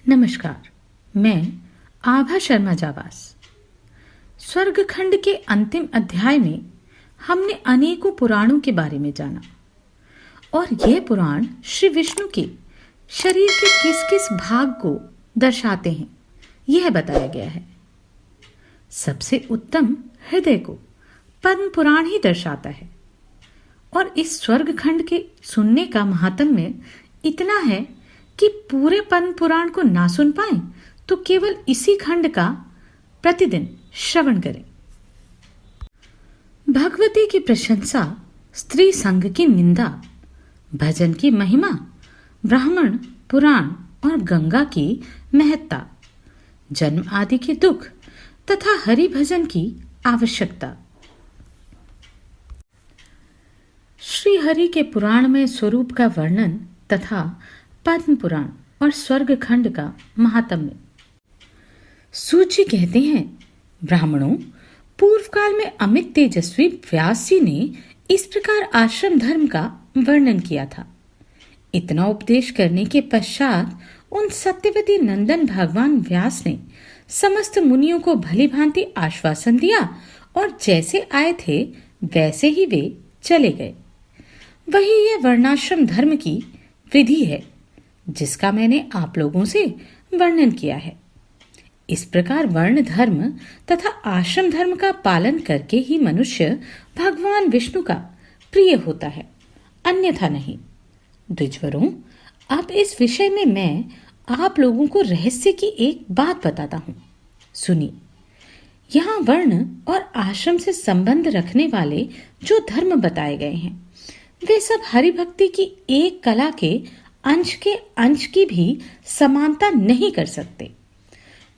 नमस्कार, मैं आभा शर्मा जावास। स्वर्गखंड के अंतिम अध्याय में हमने अनेकों पुराणों के बारे में जाना और यह पुराण श्री विष्णु के शरीर के किस किस भाग को दर्शाते हैं यह बताया गया है। सबसे उत्तम हृदय को पद्म पुराण ही दर्शाता है और इस स्वर्गखंड के सुनने का महात्म्य इतना है कि पूरे पद्म पुराण को ना सुन पाए तो केवल इसी खंड का प्रतिदिन श्रवण करें। भगवती की प्रशंसा, स्त्री संग की निंदा, भजन की महिमा, ब्राह्मण पुराण और गंगा की महत्ता, जन्म आदि के दुख तथा हरि भजन की आवश्यकता। श्री हरि के पुराणमय स्वरूप का वर्णन तथा पद्म पुराण और स्वर्गखंड का महात्म्य। सूची कहते हैं, ब्राह्मणों, पूर्व काल में अमित तेजस्वी व्यास जी ने इस प्रकार आश्रम धर्म का वर्णन किया था। इतना उपदेश करने के पश्चात उन सत्यवती नंदन भगवान व्यास ने समस्त मुनियों को भली भांति आश्वासन दिया और जैसे आए थे वैसे ही वे चले गए। वही यह वर्णाश्रम धर्म की विधि है जिसका मैंने आप लोगों से वर्णन किया है। इस प्रकार वर्ण धर्म तथा आश्रम धर्म का पालन करके ही मनुष्य भगवान विष्णु का प्रिय होता है, अन्यथा नहीं। द्विजवरों, अब इस विषय में मैं आप लोगों को रहस्य की एक बात बताता हूँ, सुनिए। यहाँ वर्ण और आश्रम से संबंध रखने वाले जो धर्म बताए गए हैं वे सब हरिभक्ति की एक कला के अंश की भी समानता नहीं कर सकते।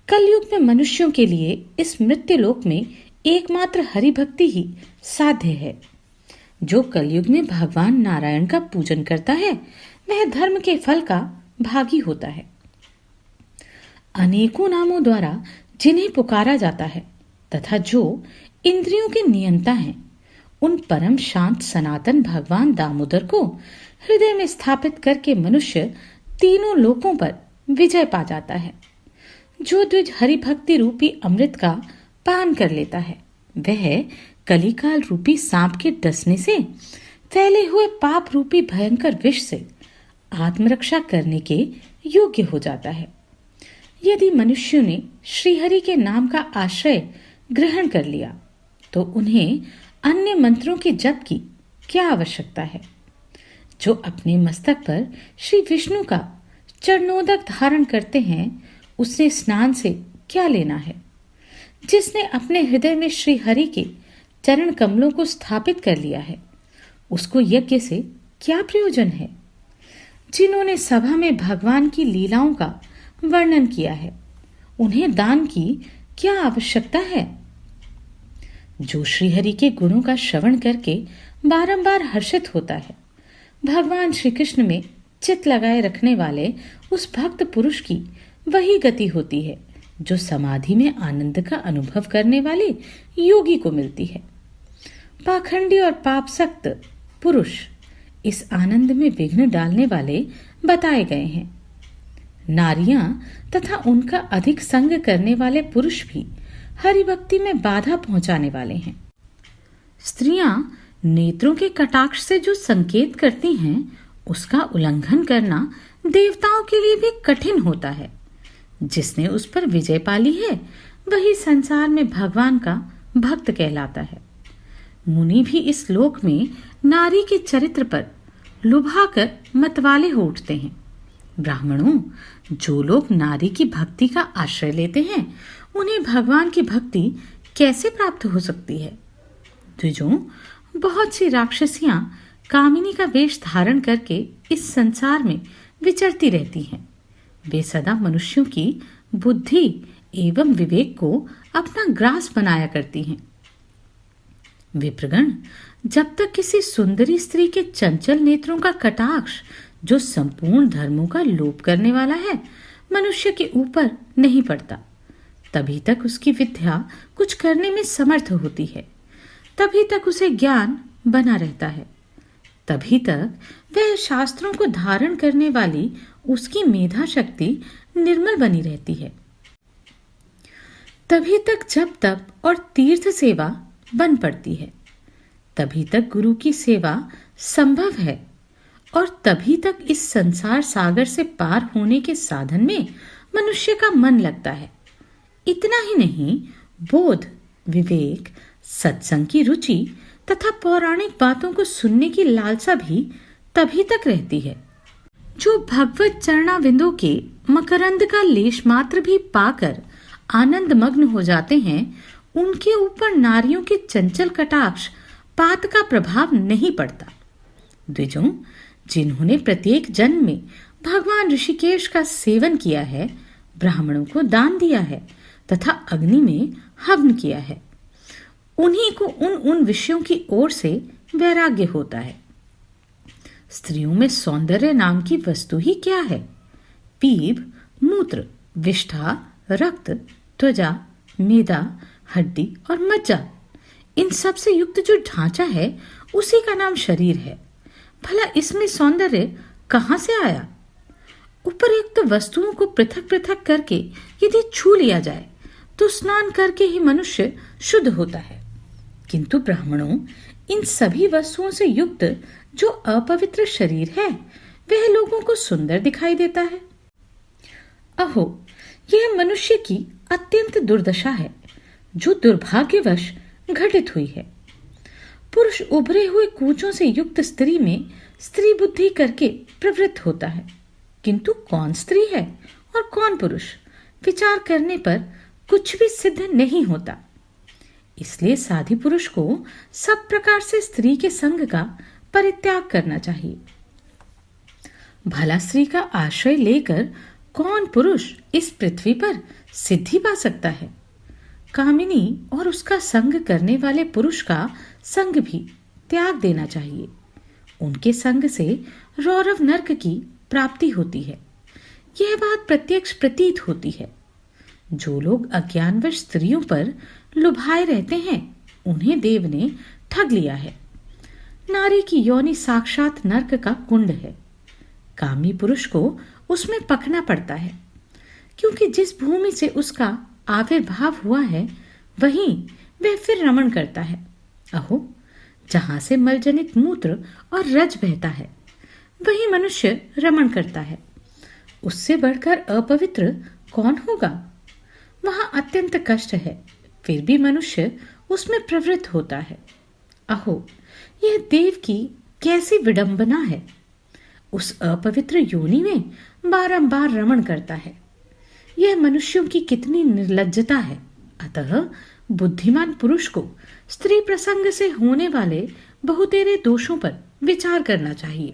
कलयुग में मनुष्यों के लिए इस मृत्युलोक में एकमात्र हरिभक्ति ही साध्य है। जो कलयुग में भगवान नारायण का पूजन करता है वह धर्म के फल का भागी होता है। अनेकों नामों द्वारा जिन्हें पुकारा जाता है तथा जो इंद्रियों के नियंता हैं, उन परम शांत सनातन भगवान दामोदर को हृदय में स्थापित करके मनुष्य तीनों लोकों पर विजय पा जाता है। जो द्विज हरिभक्ति रूपी अमृत का पान कर लेता है वह कलिकाल रूपी सांप के डसने से, फैले हुए पाप रूपी भयंकर विष से आत्मरक्षा करने के योग्य हो जाता है। यदि मनुष्यों ने श्रीहरि के नाम का आश्रय ग्रहण कर लिया तो उन्हें अन्य मंत्रों के जप की क्या आवश्यकता है। जो अपने मस्तक पर श्री विष्णु का चरणोदक धारण करते हैं उससे स्नान से क्या लेना है। जिसने अपने हृदय में श्री हरि के चरण कमलों को स्थापित कर लिया है उसको यज्ञ से क्या प्रयोजन है। जिन्होंने सभा में भगवान की लीलाओं का वर्णन किया है उन्हें दान की क्या आवश्यकता है। जो श्रीहरि के गुणों का श्रवण करके बारंबार हर्षित होता है, भगवान श्री कृष्ण में चित्त लगाए रखने वाले उस भक्त पुरुष की वही गति होती है जो समाधि में आनंद का अनुभव करने वाले योगी को मिलती है। पाखंडी और पापसक्त पुरुष इस आनंद में विघ्न डालने वाले बताए गए हैं। नारियां तथा उनका अधिक संग करने वाले पुरुष भी हरिभक्ति में बाधा पहुंचाने वाले हैं। स्त्रियां नेत्रों के कटाक्ष से जो संकेत करती हैं उसका उल्लंघन करना देवताओं के लिए भी कठिन होता है। जिसने उस पर विजय पाली है वही संसार में भगवान का भक्त कहलाता है। मुनि भी इस लोक में नारी के चरित्र पर लुभाकर मतवाले हो उठते हैं। ब्राह्मणों, जो लोग नारी की भक्ति का आश्रय लेते हैं उन्हें भगवान की भक्ति कैसे प्राप्त हो सकती है। द्विजों, बहुत सी राक्षसियां कामिनी का वेश धारण करके इस संसार में विचरती रहती हैं। वे सदा मनुष्यों की बुद्धि एवं विवेक को अपना ग्रास बनाया करती हैं। विप्रगण, जब तक किसी सुंदरी स्त्री के चंचल नेत्रों का कटाक्ष, जो संपूर्ण धर्मों का लोप करने वाला है, मनुष्य के ऊपर नहीं पड़ता, तभी तक उसकी विद्या कुछ करने में समर्थ होती है। तभी तक उसे ज्ञान बना रहता है। तभी तक वह शास्त्रों को धारण करने वाली उसकी मेधा शक्ति निर्मल बनी रहती है। तभी तक जब तप और तीर्थ सेवा बन पड़ती है, तभी तक गुरु की सेवा संभव है और तभी तक इस संसार सागर से पार होने के साधन में मनुष्य का मन लगता है। इतना ही नहीं, बोध, विवेक, सत्संग की रुचि तथा पौराणिक बातों को सुनने की लालसा भी तभी तक रहती है। जो भगवत चरणाविंदों के मकरंद का लेश मात्र भी पाकर आनंद मग्न हो जाते हैं, उनके ऊपर नारियों के चंचल कटाक्ष पात का प्रभाव नहीं पड़ता। द्विजों, जिन्होंने प्रत्येक जन्म में भगवान ऋषिकेश का सेवन किया है, ब्राह्मणों को दान दिया है तथा अग्नि में हवन किया है, उन्हीं को उन विषयों की ओर से वैराग्य होता है। स्त्रियों में सौंदर्य नाम की वस्तु ही क्या है? पीप, मूत्र, विष्ठा, रक्त, त्वचा, मेदा, हड्डी और मज्जा, इन सब से युक्त जो ढांचा है उसी का नाम शरीर है। भला इसमें सौंदर्य कहाँ से आया? उपरोक्त वस्तुओं को पृथक पृथक करके यदि छू लिया जाए तो स्नान करके ही मनुष्य शुद्ध होता है, किंतु ब्राह्मणों, इन सभी वस्तुओं से युक्त जो अपवित्र शरीर है वह लोगों को सुंदर दिखाई देता है। अहो, यह मनुष्य की अत्यंत दुर्दशा है जो दुर्भाग्यवश घटित हुई है। पुरुष उभरे हुए कूचों से युक्त स्त्री में स्त्री बुद्धि करके प्रवृत्त होता है, किंतु कौन स्त्री है और कौन पुरुष, विचार करने पर कुछ भी सिद्ध नहीं होता। इसलिए साधी पुरुष को सब प्रकार से स्त्री के संग का परित्याग करना चाहिए। भला स्त्री का आश्रय लेकर कौन पुरुष इस पृथ्वी पर सिद्धि पा सकता है? कामिनी और उसका संग करने वाले पुरुष का संग भी त्याग देना चाहिए। उनके संग से रौरव नरक की प्राप्ति होती है। यह बात प्रत्यक्ष प्रतीत होती है। जो लोग अज्ञानवश स्त्रियों पर लुभाए रहते हैं, उन्हें देव ने ठग लिया है। नारी की योनि साक्षात नरक का कुंड है। कामी पुरुष को उसमें पकना पड़ता है, क्योंकि जिस भूमि से उसका आविर्भाव हुआ है वहीं वह फिर रमण करता है। अहो, जहां से मलजनित मूत्र और रज बहता है वही मनुष्य रमण करता है। उससे बढ़कर अपवित्र कौन होगा? वहां अत्यंत कष्ट है, फिर भी मनुष्य उसमें प्रवृत्त होता है। अहो, यह देव की कैसी विडंबना है। उस अपवित्र योनि में बारंबार रमण करता है। यह मनुष्यों की कितनी निर्लज्जता है। अतः बुद्धिमान पुरुष को स्त्री प्रसंग से होने वाले बहुतेरे दोषों पर विचार करना चाहिए।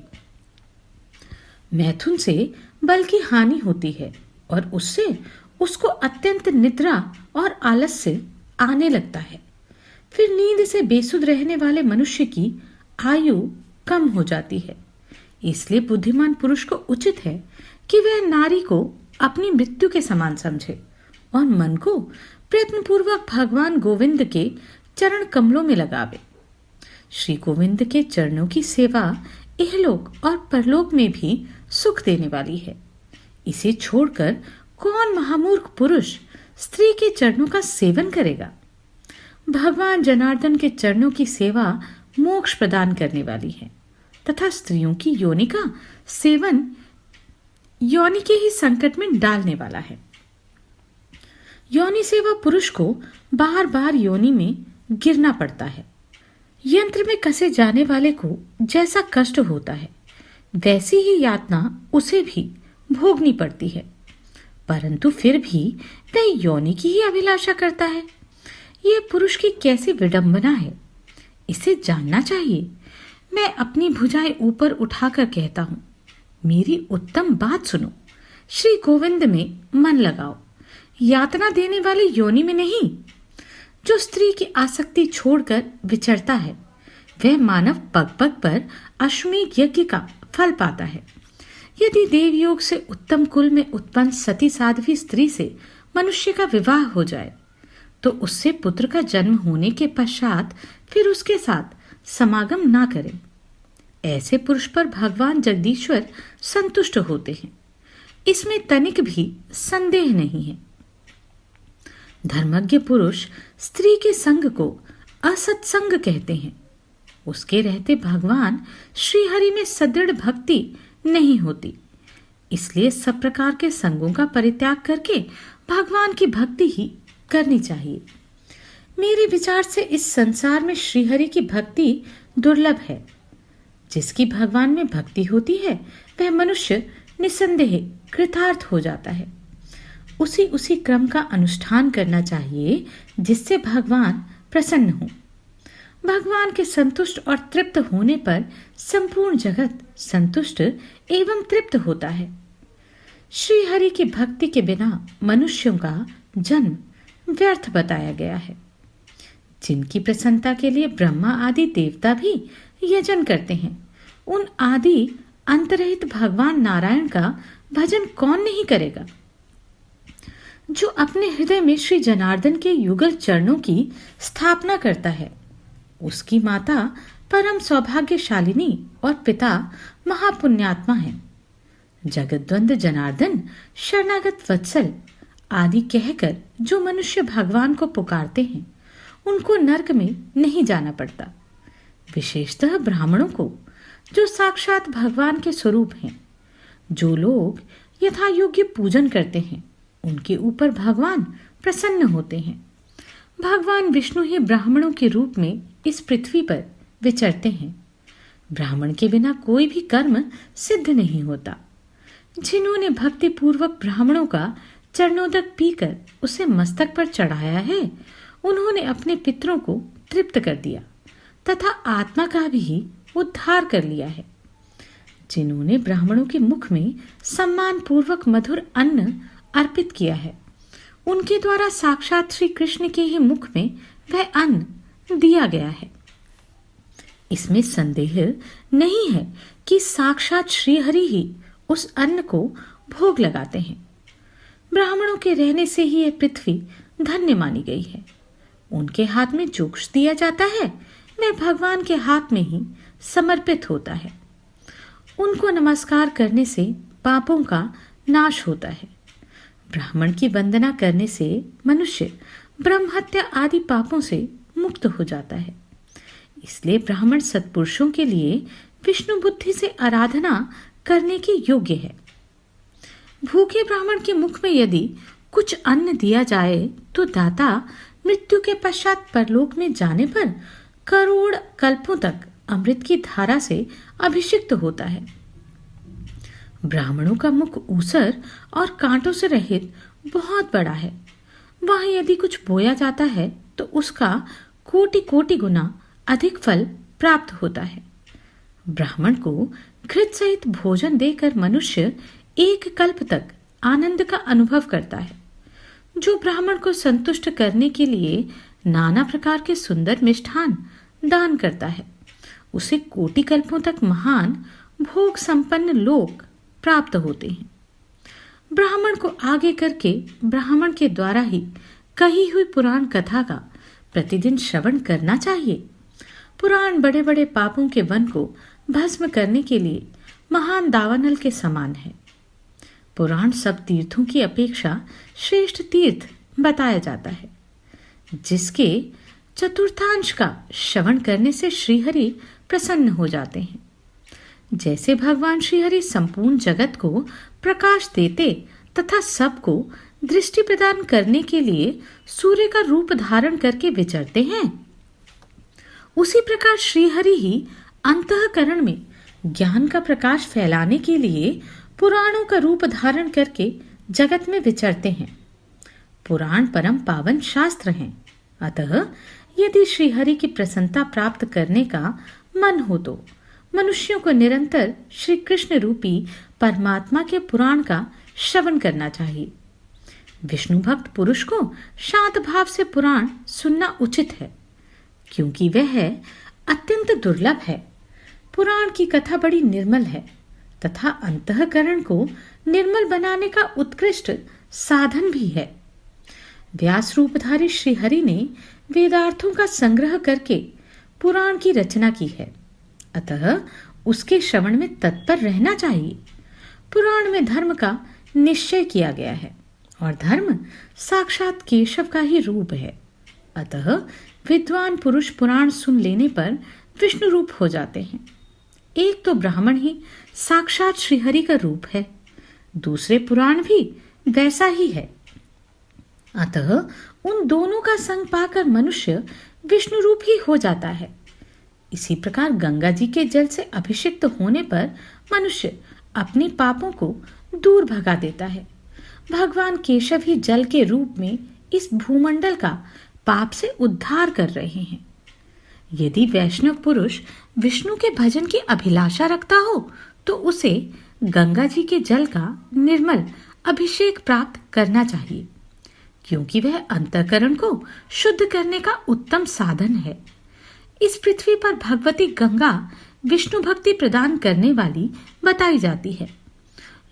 मैथुन से बल की हानि होती है और उससे उसको अत्यंत निद्रा और आलस्य आने लगता है। फिर नींद से बेसुध रहने वाले मनुष्य की आयु कम हो जाती है। इसलिए बुद्धिमान पुरुष को उचित है कि वह नारी को अपनी मृत्यु के समान समझे और मन को प्रयत्नपूर्वक भगवान गोविंद के चरण कमलों में लगावे। श्री गोविंद के चरणों की सेवा इहलोक और परलोक में भी सुख देने वाली है। इसे छोड़कर कौन महामूर्ख पुरुष स्त्री के चरणों का सेवन करेगा? भगवान जनार्दन के चरणों की सेवा मोक्ष प्रदान करने वाली है तथा स्त्रियों की योनि का सेवन योनि के ही संकट में डालने वाला है। योनि सेवा पुरुष को बार बार योनि में गिरना पड़ता है। यंत्र में कसे जाने वाले को जैसा कष्ट होता है, वैसी ही यातना उसे भी भोगनी पड़ती है, परंतु फिर भी वह योनि की ही अभिलाषा करता है। यह पुरुष की कैसी विडंबना है, इसे जानना चाहिए। मैं अपनी भुजाएं ऊपर उठाकर कहता हूं, मेरी उत्तम बात सुनो। श्री गोविंद में मन लगाओ, यातना देने वाली योनि में नहीं। जो स्त्री की आसक्ति छोड़कर विचरता है, वह मानव पग पग पर अश्वमेध यज्ञ का फल पाता है। यदि देवयोग से उत्तम कुल में उत्पन्न सती साध्वी स्त्री से मनुष्य का विवाह हो जाए, तो उससे पुत्र का जन्म होने के पश्चात फिर उसके साथ समागम ना करें। ऐसे पुरुष पर भगवान जगदीश्वर संतुष्ट होते हैं। इसमें तनिक भी संदेह नहीं है। धर्मज्ञ पुरुष स्त्री के संग को असत्संग कहते हैं। उसके रहते भगवान श्रीहरि में सदृढ़ भक्ति नहीं होती, इसलिए सब प्रकार के संगों का परित्याग करके भगवान की भक्ति ही करनी चाहिए। मेरे विचार से इस संसार में श्रीहरि की भक्ति दुर्लभ है। जिसकी भगवान में भक्ति होती है वह मनुष्य निसंदेह कृतार्थ हो जाता है। उसी क्रम का अनुष्ठान करना चाहिए जिससे भगवान प्रसन्न हो। भगवान के संतुष्ट और तृप्त होने पर संपूर्ण जगत संतुष्ट एवं तृप्त होता है। श्री हरि की भक्ति के बिना मनुष्यों का जन्म व्यर्थ बताया गया है। जिनकी प्रसन्नता के लिए ब्रह्मा आदि देवता भी यजन करते हैं, उन आदि अंतरहित भगवान नारायण का भजन कौन नहीं करेगा। जो अपने हृदय में श्री जनार्दन के युगल चरणों की स्थापना करता है, उसकी माता परम सौभाग्यशालिनी और पिता महापुण्यात्मा है। जगद्वंद जनार्दन, शरणागत वत्सल आदि कहकर जो मनुष्य भगवान को पुकारते हैं, उनको नरक में नहीं जाना पड़ता। विशेषतः ब्राह्मणों को, जो साक्षात भगवान के स्वरूप हैं। जो लोग यथा योग्य पूजन करते हैं, उनके ऊपर भगवान प्रसन्न होते हैं। भगवान विष्णु ही ब्राह्मणों के रूप में इस पृथ्वी पर विचरते हैं। ब्राह्मण के बिना कोई भी कर्म सिद्ध नहीं होता। जिन्होंने भक्ति पूर्वक ब्राह्मणों का चरणोदक पीकर उसे मस्तक पर चढ़ाया है, उन्होंने अपने पितरों को तृप्त कर दिया तथा आत्मा का भी उद्धार कर लिया है। जिन्होंने ब्राह्मणों के मुख में सम्मान पूर्वक मधुर अन्न अर्पित किया है, उनके द्वारा साक्षात श्री कृष्ण के ही मुख में वह अन्न दिया गया है। इसमें संदेह नहीं है कि साक्षात श्रीहरि ही उस अन्न को भोग लगाते हैं। ब्राह्मणों के रहने से ही यह पृथ्वी धन्य मानी गई है। उनके हाथ में जो कुछ दिया जाता है वह भगवान के हाथ में ही समर्पित होता है। उनको नमस्कार करने से पापों का नाश होता है। ब्राह्मण की वंदना करने से मनुष्य ब्रह्महत्या आदि पापों से मुक्त हो जाता है। इसलिए ब्राह्मण सत्पुरुषों के लिए विष्णु बुद्धि से आराधना करने के योग्य है। भूखे ब्राह्मण के मुख में यदि कुछ अन्न दिया जाए तो दाता मृत्यु के पश्चात परलोक में जाने पर करोड़ कल्पों तक अमृत की धारा से अभिषिक्त होता है। ब्राह्मणों का मुख ऊसर और कांटों से रहित बहुत बड़ा है। वहां यदि कुछ बोया जाता है तो उसका कोटि कोटि गुना अधिक फल प्राप्त होता है। ब्राह्मण को घृत सहित भोजन देकर मनुष्य एक कल्प तक आनंद का अनुभव करता है। जो ब्राह्मण को संतुष्ट करने के लिए नाना प्रकार के सुंदर मिष्ठान दान करता है, उसे कोटि कल्पों तक महान भोग संपन्न लोक प्राप्त होते हैं। ब्राह्मण को आगे करके ब्राह्मण के द्वारा ही कही हुई पुराण कथा का प्रतिदिन श्रवण करना चाहिए। पुराण बड़े बड़े पापों के वन को भस्म करने के लिए महान दावानल के समान है। पुराण सब तीर्थों की अपेक्षा श्रेष्ठ तीर्थ बताया जाता है, जिसके चतुर्थांश का श्रवण करने से श्रीहरि प्रसन्न हो जाते हैं। जैसे भगवान श्रीहरि संपूर्ण जगत को प्रकाश देते तथा सबको दृष्टि प्रदान करने के लिए सूर्य का रूप धारण करके विचरते हैं, उसी प्रकार श्रीहरि ही अंतःकरण में ज्ञान का प्रकाश फैलाने के लिए पुराणों का रूप धारण करके जगत में विचरते हैं। पुराण परम पावन शास्त्र हैं। अतः यदि श्रीहरि की प्रसन्नता प्राप्त करने का मन हो तो मनुष्यों को निरंतर श्री कृष्ण रूपी परमात्मा के पुराण का श्रवण करना चाहिए। विष्णु भक्त पुरुष को शांत भाव से पुराण सुनना उचित है, क्योंकि वह अत्यंत दुर्लभ है। पुराण की कथा बड़ी निर्मल है तथा अंतःकरण को निर्मल बनाने का उत्कृष्ट साधन भी है। व्यास रूपधारी श्रीहरि ने वेदार्थों का संग्रह करके पुराण की रचना की है, अतः उसके श्रवण में तत्पर रहना चाहिए। पुराण में धर्म का निश्चय किया गया है और धर्म साक्षात केशव का ही रूप है। अतः विद्वान पुरुष पुराण सुन लेने पर विष्णु रूप हो जाते हैं। एक तो ब्राह्मण ही साक्षात श्रीहरि का रूप है, दूसरे पुराण भी वैसा ही है। अतः उन दोनों का संग पाकर मनुष्य विष्णु रूप ही हो जाता है। इसी प्रकार गंगा जी के जल से अभिषिक्त होने पर मनुष्य अपने पापों को दूर भगा देता है। भगवान केशव ही जल के रूप में इस भूमंडल का पाप से उद्धार कर रहे हैं। यदि वैष्णव पुरुष विष्णु के भजन की अभिलाषा रखता हो तो उसे गंगा जी के जल का निर्मल अभिषेक प्राप्त करना चाहिए, क्योंकि वह अंतःकरण को शुद्ध करने का उत्तम साधन है। इस पृथ्वी पर भगवती गंगा विष्णु भक्ति प्रदान करने वाली बताई जाती है।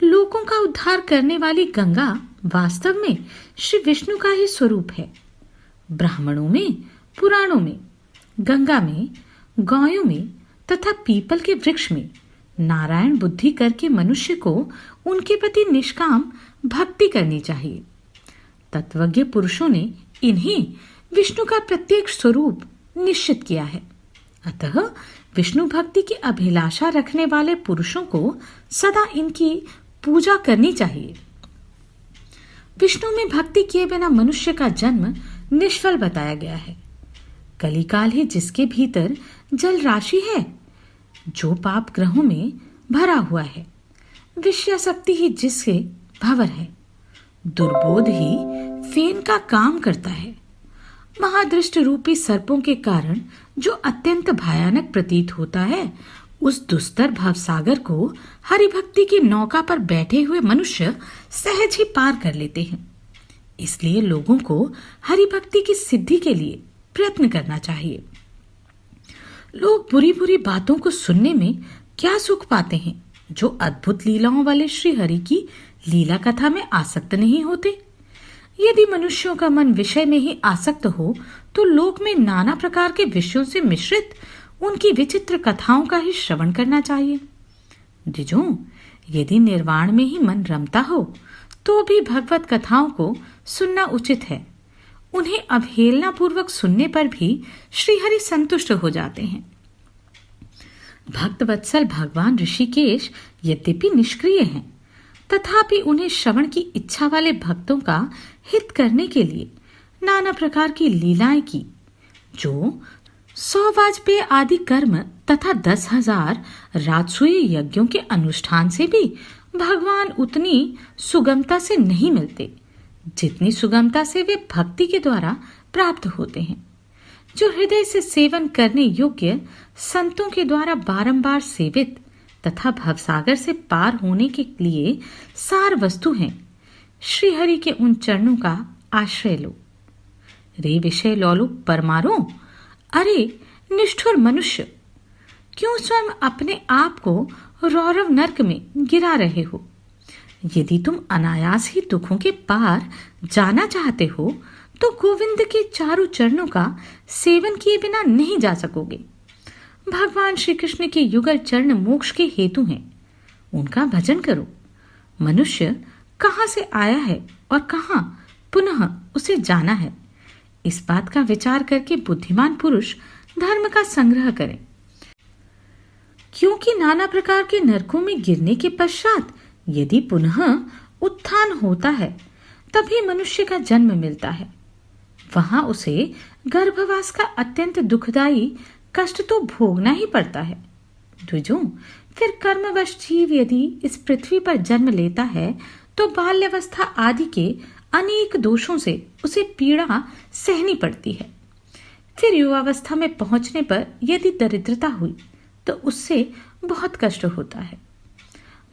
लोगों का उद्धार करने वाली गंगा वास्तव में श्री विष्णु का ही स्वरूप है। ब्राह्मणों में, पुराणों में, गंगा में, गौयों में तथा पीपल के वृक्ष में नारायण बुद्धि करके मनुष्य को उनके प्रति निष्काम भक्ति करनी चाहिए। तत्वज्ञ पुरुषों ने इन्हें विष्णु का प्रत्येक स्वरूप निश्चित किया है। अतः विष्णु भक्ति की अभिलाषा रखने वाले पुरुषों को सदा इनकी पूजा करनी चाहिए। विष्णु में भक्ति किए बिना मनुष्य का जन्म निष्फल बताया गया है। कलिकाल ही जिसके भीतर जल राशि है, जो पाप ग्रहों में भरा हुआ है, विषयासक्ति ही जिसके भंवर है, दुर्बोध ही फेन का काम करता है। महादृष्ट रूपी सर्पों के कारण जो अत्यंत भयानक प्रतीत होता है, उस दुस्तर भवसागर को हरिभक्ति की नौका पर बैठे हुए मनुष्य सहज ही पार कर लेते हैं। इसलिए लोगों को हरिभक्ति की सिद्धि के लिए प्रयत्न करना चाहिए। लोग बुरी बुरी बातों को सुनने में क्या सुख पाते हैं, जो अद्भुत लीलाओं वाले श्री हरि की लीला कथा में आसक्त नहीं होते। यदि मनुष्यों का मन विषय में ही आसक्त हो तो लोक में नाना प्रकार के विषयों से मिश्रित उनकी विचित्र कथाओं का ही श्रवण करना चाहिए। द्विजों, यदि निर्वाण में ही मन रमता हो तो भी भगवत कथाओं को सुनना उचित है। उन्हें अवहेलना पूर्वक सुनने पर भी श्रीहरि संतुष्ट हो जाते हैं। भक्त वत्सल भगवान ऋषिकेश यद्यपि निष्क्रिय हैं, तथापि उन्हें श्रवण की इच्छा वाले भक्तों का हित करने के लिए नाना प्रकार की लीलाएं की, जो 100 वाजपेय आदि कर्म तथा 10,000 राजसूय यज्ञों के अनुष्ठान से भी भगवान उतनी सुगमता से नहीं मिलते, जितनी सुगमता से वे भक्ति के द्वारा प्राप्त होते हैं। जो हृदय से सेवन करने योग्य संतों के द्वारा बारंबार सेवित तथा भवसागर से पार होने के लिए सार वस्तु हैं, श्री हरि के उन चरणों का आश्रय लो। रे विषय लोलुप परमारो, अरे निष्ठुर मनुष्य, क्यों स्वयं अपने आप को रौरव नर्क में गिरा रहे हो? यदि तुम अनायास ही दुखों के पार जाना चाहते हो तो गोविंद के चारों चरणों का सेवन किए बिना नहीं जा सकोगे। भगवान श्री कृष्ण के युगल चरण मोक्ष के हेतु हैं, उनका भजन करो। मनुष्य कहाँ से आया है और कहाँ पुनः उसे जाना है, इस बात का विचार करके बुद्धिमान पुरुष धर्म का संग्रह करें। क्योंकि नाना प्रकार के नरकों में गिरने के पश्चात यदि पुनः उत्थान होता है, तभी मनुष्य का जन्म मिलता है। वहां उसे गर्भवास का अत्यंत दुखदायी कष्ट तो भोगना ही पड़ता है। द्विजों, फिर कर्मवश जीव यदि इस पृथ्वी पर जन्म लेता है तो बाल्यावस्था आदि के अनेक दोषों से उसे पीड़ा सहनी पड़ती है। फिर युवावस्था में पहुंचने पर यदि दरिद्रता हुई तो उससे बहुत कष्ट होता है।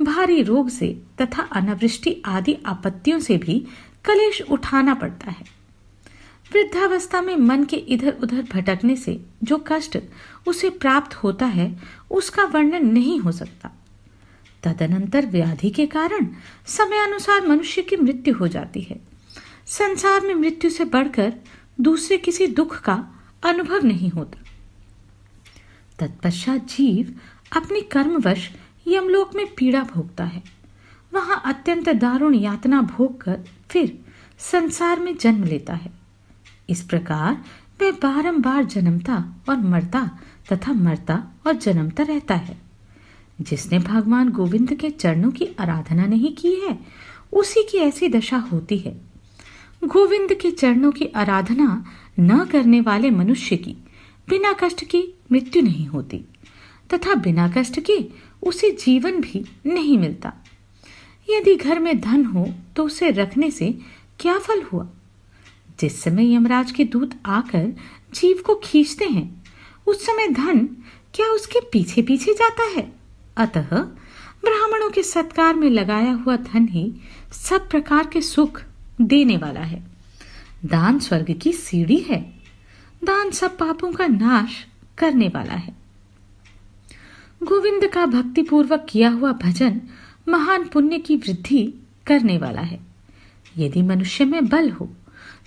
भारी रोग से तथा अनावृष्टि आदि आपत्तियों से भी कलेश उठाना पड़ता है। वृद्धावस्था में मन के इधर उधर भटकने से जो कष्ट उसे प्राप्त होता है, उसका वर्णन नहीं हो सकता। तदनंतर व्याधि के कारण समयानुसार मनुष्य की मृत्यु हो जाती है। संसार में मृत्यु से बढ़कर दूसरे किसी दुख का अनुभव नहीं होता। तत्पश्चात जीव अपने कर्मवश यमलोक में पीड़ा भोगता है। वहां अत्यंत दारुण यातना भोग कर फिर संसार में जन्म लेता है। इस प्रकार वह बारंबार जन्मता और मरता तथा मरता और जन्मता रहता है। जिसने भगवान गोविंद के चरणों की आराधना नहीं की है, उसी की ऐसी दशा होती है। गोविंद के चरणों की आराधना न करने वाले मनुष्य की बिना कष्ट की मृत्यु नहीं होती तथा बिना कष्ट के उसे जीवन भी नहीं मिलता। यदि घर में धन हो तो उसे रखने से क्या फल हुआ? जिस समय यमराज के दूत आकर जीव को खींचते हैं, उस समय धन क्या उसके पीछे पीछे जाता है? अतः ब्राह्मणों के सत्कार में लगाया हुआ धन ही सब प्रकार के सुख देने वाला है। दान स्वर्ग की सीढ़ी है। दान सब पापों का नाश करने वाला है। गोविंद का भक्ति पूर्वक किया हुआ भजन महान पुण्य की वृद्धि करने वाला है। यदि मनुष्य में बल हो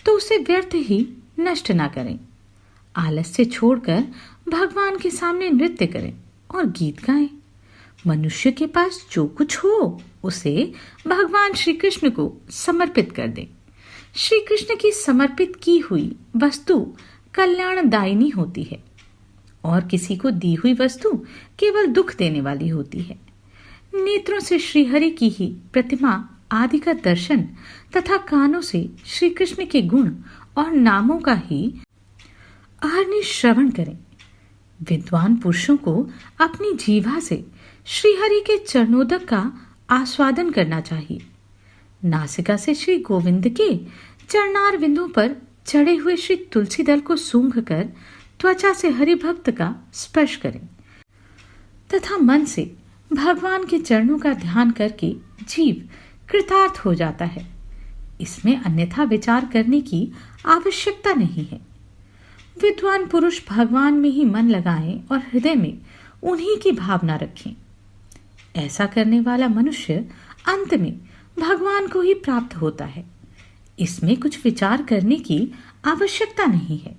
तो उसे व्यर्थ ही नष्ट ना करें। आलस्य छोड़कर भगवान के सामने नृत्य करें और गीत गाएं। मनुष्य के पास जो कुछ हो उसे भगवान श्री कृष्ण को समर्पित कर दे। श्री कृष्ण की समर्पित की हुई वस्तु कल्याणदायिनी होती है और किसी को दी हुई वस्तु केवल दुख देने वाली होती है। नेत्रों से श्रीहरि की ही प्रतिमा आदि का दर्शन तथा कानों से श्री कृष्ण के गुण और नामों का ही अहर्निश श्रवण करें। विद्वान पुरुषों को अपनी जीवा से श्रीहरि के चरणोदक का आस्वादन करना चाहिए। नासिका से श्री गोविंद के चरणार बिंदुओं पर चढ़े हुए श्री तुलसी दल को सूंघ कर त्वचा से हरि भक्त का स्पर्श करें तथा मन से भगवान के चरणों का ध्यान करके जीव कृतार्थ हो जाता है। इसमें अन्यथा विचार करने की आवश्यकता नहीं है। विद्वान पुरुष भगवान में ही मन लगाएं और हृदय में उन्हीं की भावना रखें। ऐसा करने वाला मनुष्य अंत में भगवान को ही प्राप्त होता है। इसमें कुछ विचार करने की आवश्यकता नहीं है।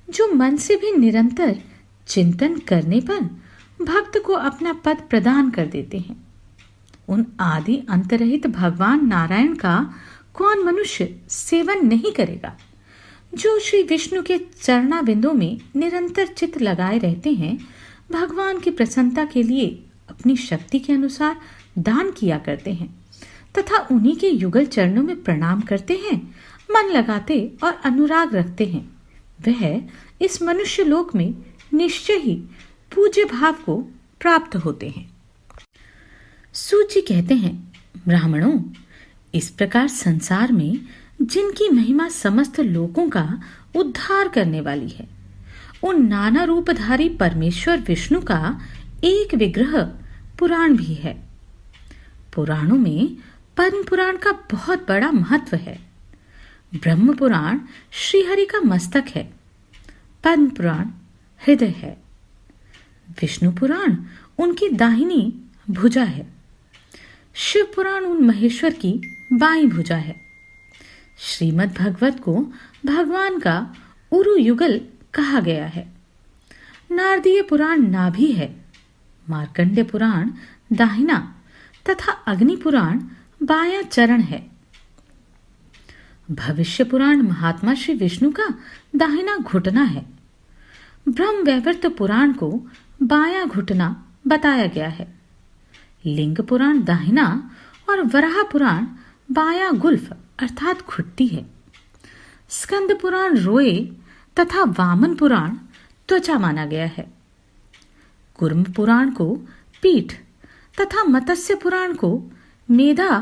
जो मन से भी निरंतर चिंतन करने पर भक्त को अपना पद प्रदान कर देते हैं, उन आदि अंतरहित भगवान नारायण का कौन मनुष्य सेवन नहीं करेगा? जो श्री विष्णु के चरणाबिंदों में निरंतर चित्त लगाए रहते हैं, भगवान की प्रसन्नता के लिए अपनी शक्ति के अनुसार दान किया करते हैं तथा उन्हीं के युगल चरणों में प्रणाम करते हैं, मन लगाते और अनुराग रखते हैं, वह इस मनुष्य लोक में निश्चय ही पूज्य भाव को प्राप्त होते हैं। सूत जी कहते हैं, ब्राह्मणों, इस प्रकार संसार में जिनकी महिमा समस्त लोकों का उद्धार करने वाली है, उन नाना रूपधारी परमेश्वर विष्णु का एक विग्रह पुराण भी है। पुराणों में पद्म पुराण का बहुत बड़ा महत्व है। ब्रह्म पुराण श्रीहरि का मस्तक है, पद्म पुराण हृदय है, विष्णु पुराण उनकी दाहिनी भुजा है, शिव पुराण उन महेश्वर की बाईं भुजा है। श्रीमद् भागवत को भगवान का उरु युगल कहा गया है। नारदीय पुराण नाभि है, मार्कंडेय पुराण दाहिना तथा अग्नि पुराण बायां चरण है। भविष्य पुराण महात्मा श्री विष्णु का दाहिना घुटना है। ब्रह्म वैवर्त पुराण को बायां घुटना बताया गया है। लिंग पुराण दाहिना और वराह पुराण बायां गुल्फ अर्थात घुट्टी है। स्कंद पुराण रोए तथा वामन पुराण त्वचा माना गया है। कुर्म पुराण को पीठ तथा मत्स्य पुराण को मेधा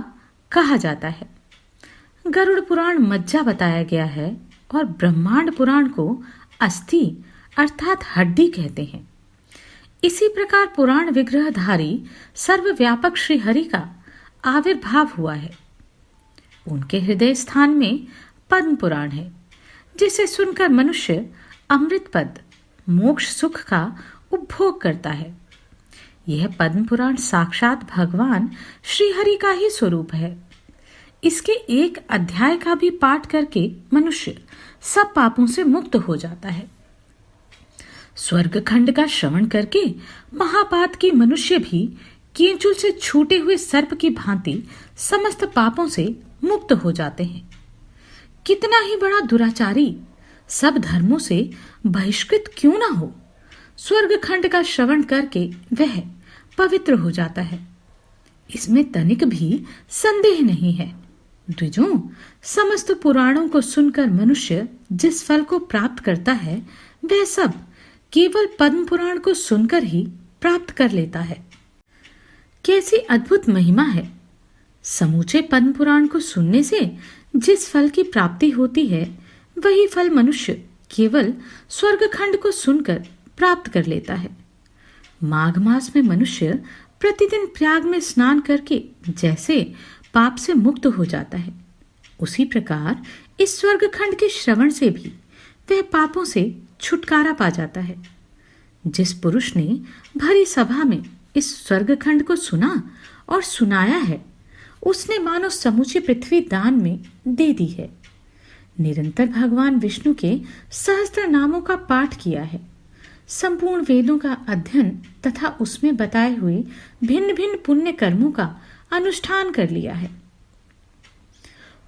कहा जाता है। गरुड़ पुराण मज्जा बताया गया है और ब्रह्मांड पुराण को अस्थि अर्थात हड्डी कहते हैं। इसी प्रकार पुराण विग्रहधारी सर्वव्यापक श्री हरि का आविर्भाव हुआ है। उनके हृदय स्थान में पद्म पुराण है, जिसे सुनकर मनुष्य अमृत पद मोक्ष सुख का उपभोग करता है। यह पद्म पुराण साक्षात भगवान श्री हरि का ही स्वरूप है। इसके एक अध्याय का भी पाठ करके मनुष्य सब पापों से मुक्त हो जाता है। स्वर्ग खंड का श्रवण करके महापात की मनुष्य भी कींचुल से छूटे हुए सर्प की भांति समस्त पापों से मुक्त हो जाते हैं। कितना ही बड़ा दुराचारी सब धर्मों से बहिष्कृत क्यों ना हो, स्वर्ग खंड का श्रवण करके वह पवित्र हो जाता है। इसमें तनिक भी संदेह नहीं है। द्विजों, समस्त पुराणों को सुनकर मनुष्य जिस फल को प्राप्त करता है वह सब केवल पद्म पुराण को सुनकर ही प्राप्त कर लेता है। कैसी अद्भुत महिमा है! समूचे पद्म पुराण को सुनने से जिस फल की प्राप्ति होती है वही फल मनुष्य केवल स्वर्ग खंड को सुनकर प्राप्त कर लेता है। माघ मास में मनुष्य प्रतिदिन प्रयाग में स्नान करके जैसे पाप से मुक्त हो जाता है, उसी प्रकार इस स्वर्ग खंड के श्रवण से भी वह पापों से छुटकारा पा जाता है। जिस पुरुष ने भरी सभा में इस स्वर्ग खंड को सुना और सुनाया है, उसने मानो समूची पृथ्वी दान में दे दी है। निरंतर भगवान विष्णु के सहस्त्र नामों का पाठ किया है, संपूर्ण वेदों का अध्ययन तथा उसमें बताए हुए भिन्न भिन्न पुण्य कर्मों का अनुष्ठान कर लिया है।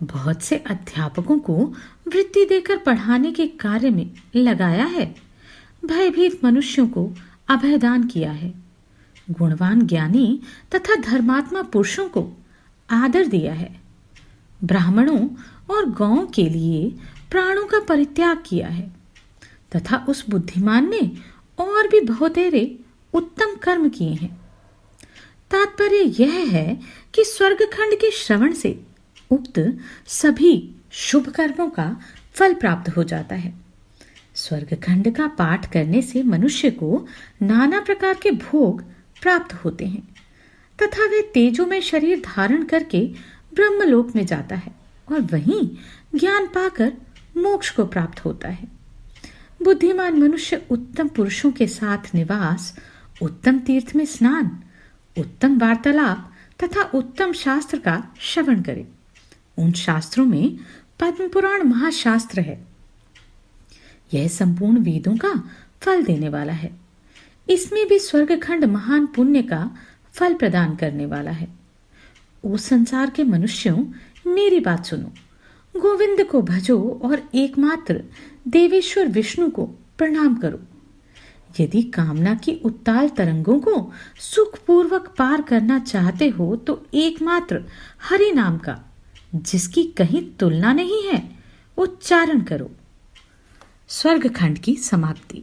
बहुत से अध्यापकों को वृत्ति देकर पढ़ाने के कार्य में लगाया है। भयभीत मनुष्यों को अभयदान किया है। गुणवान ज्ञानी तथा धर्मात्मा पुरुषों को आदर दिया है। ब्राह्मणों और गौओं के लिए प्राणों का परित्याग किया है तथा उस बुद्धिमान ने और भी बहुतेरे उत्तम कर्म किए हैं। तात्पर्य यह है कि स्वर्ग खंड के श्रवण से उक्त सभी शुभ कर्मों का फल प्राप्त हो जाता है। स्वर्ग खंड का पाठ करने से मनुष्य को नाना प्रकार के भोग प्राप्त होते हैं तथा वे तेजो में शरीर धारण करके ब्रह्मलोक में जाता है और वहीं ज्ञान पाकर मोक्ष को प्राप्त होता है। बुद्धिमान मनुष्य उत्तम पुरुषों के साथ निवास, उत्तम तीर्थ में स्नान, उत्तम वार्तालाप तथा उत्तम शास्त्र का श्रवण करे। उन शास्त्रों में पद्म पुराण महाशास्त्र है। यह संपूर्ण वेदों का फल देने वाला है। इसमें भी स्वर्ग खंड महान पुण्य का फल प्रदान करने वाला है। ओ संसार के मनुष्यों, मेरी बात सुनो। गोविंद को भजो और एकमात्र देवेश्वर विष्णु को प्रणाम करो। यदि कामना की उत्ताल तरंगों को सुखपूर्वक पार करना चाहते हो तो एकमात्र हरि नाम का, जिसकी कहीं तुलना नहीं है, उच्चारण करो। स्वर्ग खंड की समाप्ति।